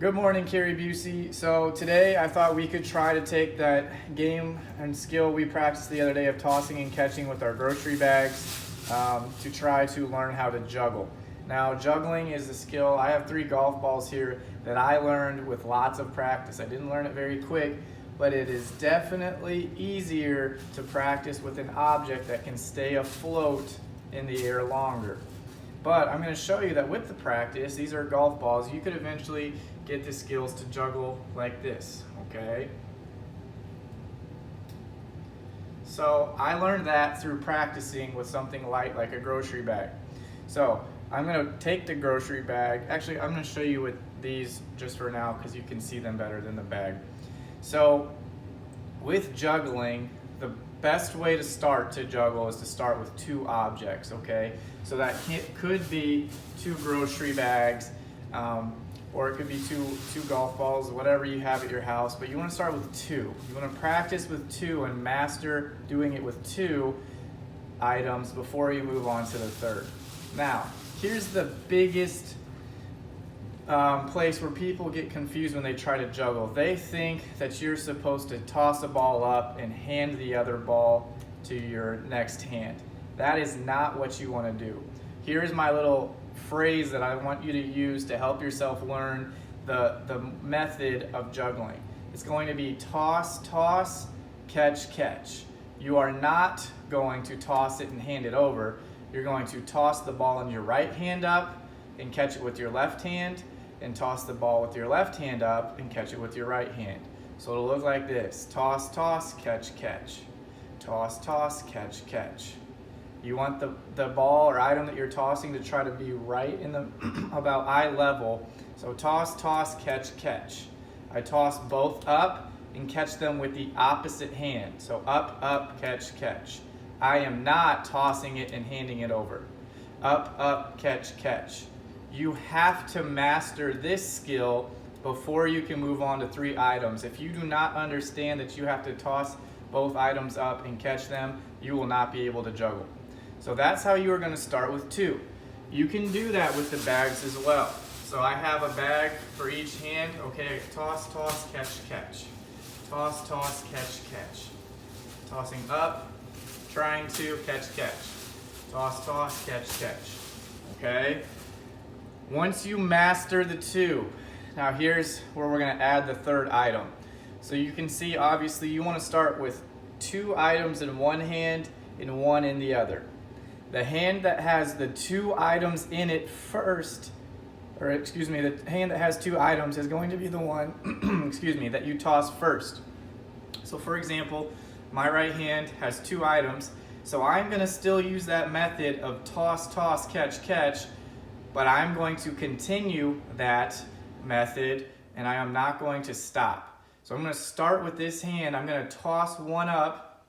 Good morning, Carrie Busey. So today I thought we could try to take that game and skill we practiced the other day of tossing and catching with our grocery bags to try to learn how to juggle. Now, juggling is a skill. I have 3 golf balls here that I learned with lots of practice. I didn't learn it very quick, but it is definitely easier to practice with an object that can stay afloat in the air longer. But I'm going to show you that with the practice, these are golf balls, you could eventually get the skills to juggle like this, okay? So I learned that through practicing with something light like a grocery bag. So I'm going to take the grocery bag. Actually, I'm going to show you with these just for now because you can see them better than the bag. So with juggling, the best way to start to juggle is to start with 2 objects, okay? So that could be 2 grocery bags, or it could be two golf balls, whatever you have at your house, but you want to start with 2. You want to practice with 2 and master doing it with 2 items before you move on to the 3rd. Now, here's the biggest place where people get confused when they try to juggle. They think that you're supposed to toss a ball up and hand the other ball to your next hand. That is not what you want to do. Here's my little phrase that I want you to use to help yourself learn the method of juggling. It's going to be toss, toss, catch, catch. You are not going to toss it and hand it over. You're going to toss the ball in your right hand up and catch it with your left hand, and toss the ball with your left hand up and catch it with your right hand. So it'll look like this: toss, toss, catch, catch. Toss, toss, catch, catch. You want the ball or item that you're tossing to try to be right in the about eye level. So toss, toss, catch, catch. I toss both up and catch them with the opposite hand. So up, up, catch, catch. I am not tossing it and handing it over. Up, up, catch, catch. You have to master this skill before you can move on to 3 items. If you do not understand that you have to toss both items up and catch them, you will not be able to juggle. So that's how you are going to start with 2. You can do that with the bags as well. So I have a bag for each hand. Okay, toss, toss, catch, catch. Toss, toss, catch, catch. Tossing up, trying to catch, catch. Toss, toss, catch, catch. Okay? Once you master the 2, now here's where we're going to add the 3rd item. So you can see, obviously, you want to start with 2 items in one hand and 1 in the other. The hand that has the 2 items in it first, or excuse me, the hand that has 2 items is going to be the one, excuse me, that you toss first. So for example, my right hand has 2 items, so I'm going to still use that method of toss, toss, catch, catch, but I'm going to continue that method and I am not going to stop. So I'm going to start with this hand. I'm going to toss one up,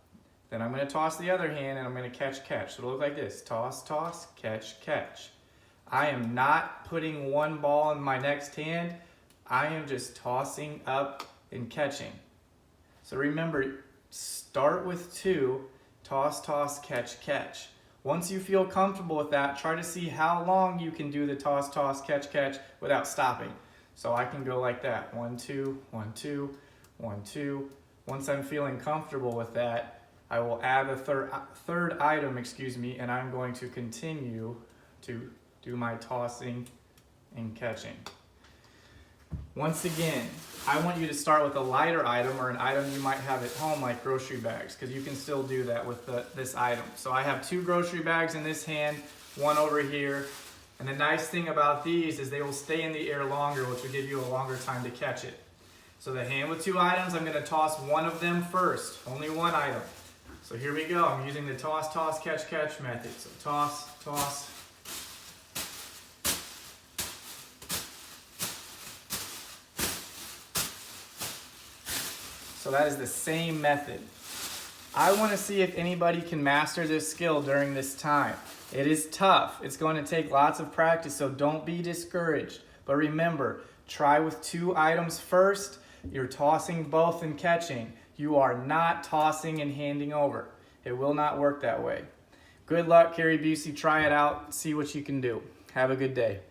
then I'm going to toss the other hand, and I'm going to catch, catch. So it'll look like this: toss, toss, catch, catch. I am not putting one ball in my next hand. I am just tossing up and catching. So remember, start with 2, toss, toss, catch, catch. Once you feel comfortable with that, try to see how long you can do the toss, toss, catch, catch without stopping. So I can go like that: 1, 2, 1, 2, 1, 2. Once I'm feeling comfortable with that, I will add the third item, and I'm going to continue to do my tossing and catching. Once again, I want you to start with a lighter item or an item you might have at home, like grocery bags, because you can still do that with this item. So I have 2 grocery bags in this hand, 1 over here. And the nice thing about these is they will stay in the air longer, which will give you a longer time to catch it. So the hand with 2 items, I'm going to toss one of them first, only 1 item. So here we go. I'm using the toss, toss, catch, catch method. So toss, toss. So that is the same method. I want to see if anybody can master this skill during this time. It is tough. It's going to take lots of practice, so don't be discouraged. But remember, try with 2 items first. You're tossing both and catching. You are not tossing and handing over. It will not work that way. Good luck, Carrie Busey. Try it out. See what you can do. Have a good day.